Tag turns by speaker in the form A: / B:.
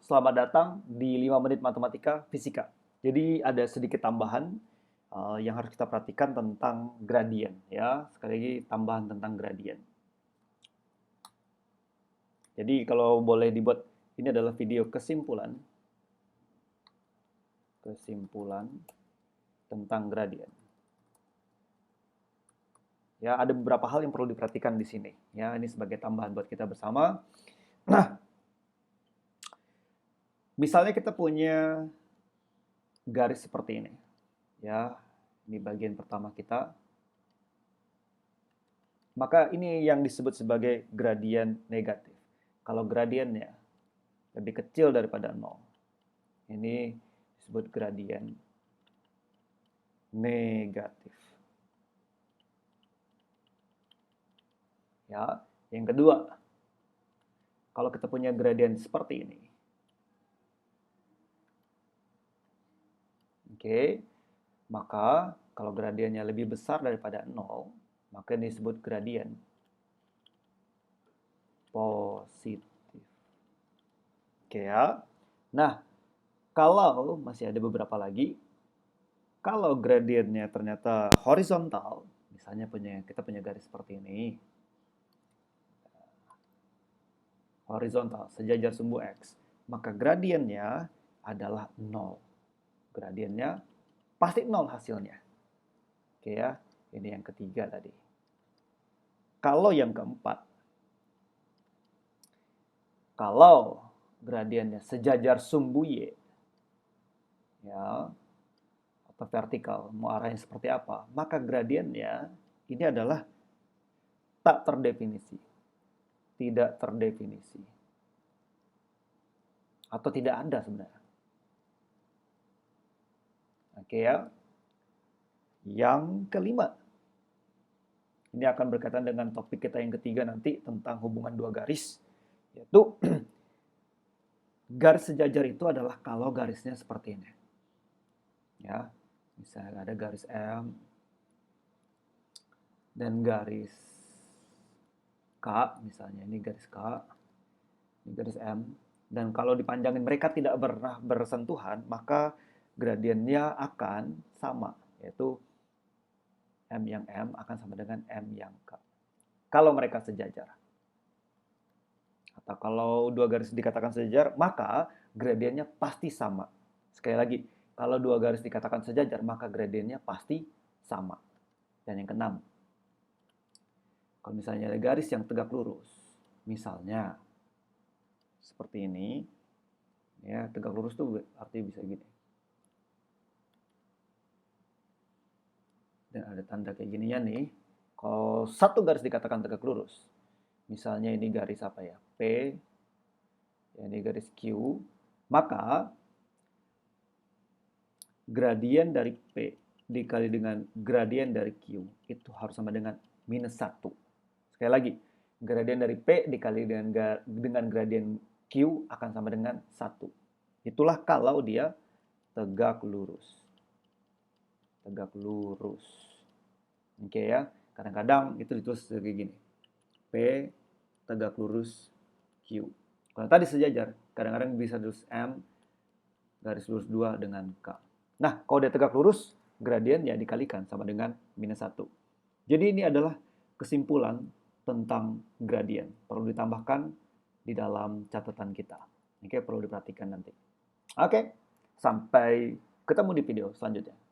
A: selamat datang di 5 menit matematika fisika. Jadi ada sedikit tambahan yang harus kita perhatikan tentang gradien ya. Sekali lagi tambahan tentang gradien. Jadi kalau boleh dibuat, ini adalah video kesimpulan tentang gradien. Ya, ada beberapa hal yang perlu diperhatikan di sini. Ya, ini sebagai tambahan buat kita bersama. Nah, misalnya kita punya garis seperti ini. Ya, ini bagian pertama kita. Maka ini yang disebut sebagai gradien negatif. Kalau gradiennya lebih kecil daripada 0, ini disebut gradien negatif. Ya, yang kedua, kalau kita punya gradien seperti ini, oke, maka kalau gradiennya lebih besar daripada 0, maka ini disebut gradien positif. Oke ya. Nah, kalau masih ada beberapa lagi, kalau gradiennya ternyata horizontal, misalnya kita punya garis seperti ini, horizontal, sejajar sumbu X, maka gradiennya adalah 0. Gradiennya pasti 0 hasilnya. Oke ya, ini yang ketiga tadi. Kalau yang keempat, kalau gradiennya sejajar sumbu Y, ya, atau vertikal, mau arahnya seperti apa, maka gradiennya ini adalah tak terdefinisi. Tidak terdefinisi. Atau tidak ada sebenarnya. Oke ya. Yang kelima. Ini akan berkaitan dengan topik kita yang ketiga nanti tentang hubungan dua garis. Yaitu garis sejajar itu adalah kalau garisnya seperti ini. Ya, misalnya ada garis M dan garis K, misalnya ini garis K, ini garis M, dan kalau dipanjangin mereka tidak pernah bersentuhan, maka gradiennya akan sama, yaitu M yang M akan sama dengan M yang K. Kalau mereka sejajar. Atau kalau dua garis dikatakan sejajar, maka gradiennya pasti sama. Sekali lagi, kalau dua garis dikatakan sejajar, maka gradiennya pasti sama. Dan yang keenam, kalau misalnya ada garis yang tegak lurus, misalnya seperti ini, ya tegak lurus itu artinya bisa gini. Dan ada tanda kayak gininya nih. Kalau satu garis dikatakan tegak lurus, misalnya ini garis apa ya? P, ya ini garis Q, maka gradien dari P dikali dengan gradien dari Q itu harus sama dengan minus 1. Sekali lagi, gradien dari P dikali dengan gradien Q akan sama dengan 1. Itulah kalau dia tegak lurus. Tegak lurus. Oke ya, kadang-kadang itu ditulis seperti gini. P tegak lurus Q. Kalau tadi sejajar, kadang-kadang bisa tulis M garis lurus 2 dengan K. Nah, kalau dia tegak lurus, gradiennya dikalikan sama dengan minus 1. Jadi ini adalah kesimpulan tentang gradien. Perlu ditambahkan di dalam catatan kita. Oke, perlu diperhatikan nanti. Oke, sampai ketemu di video selanjutnya.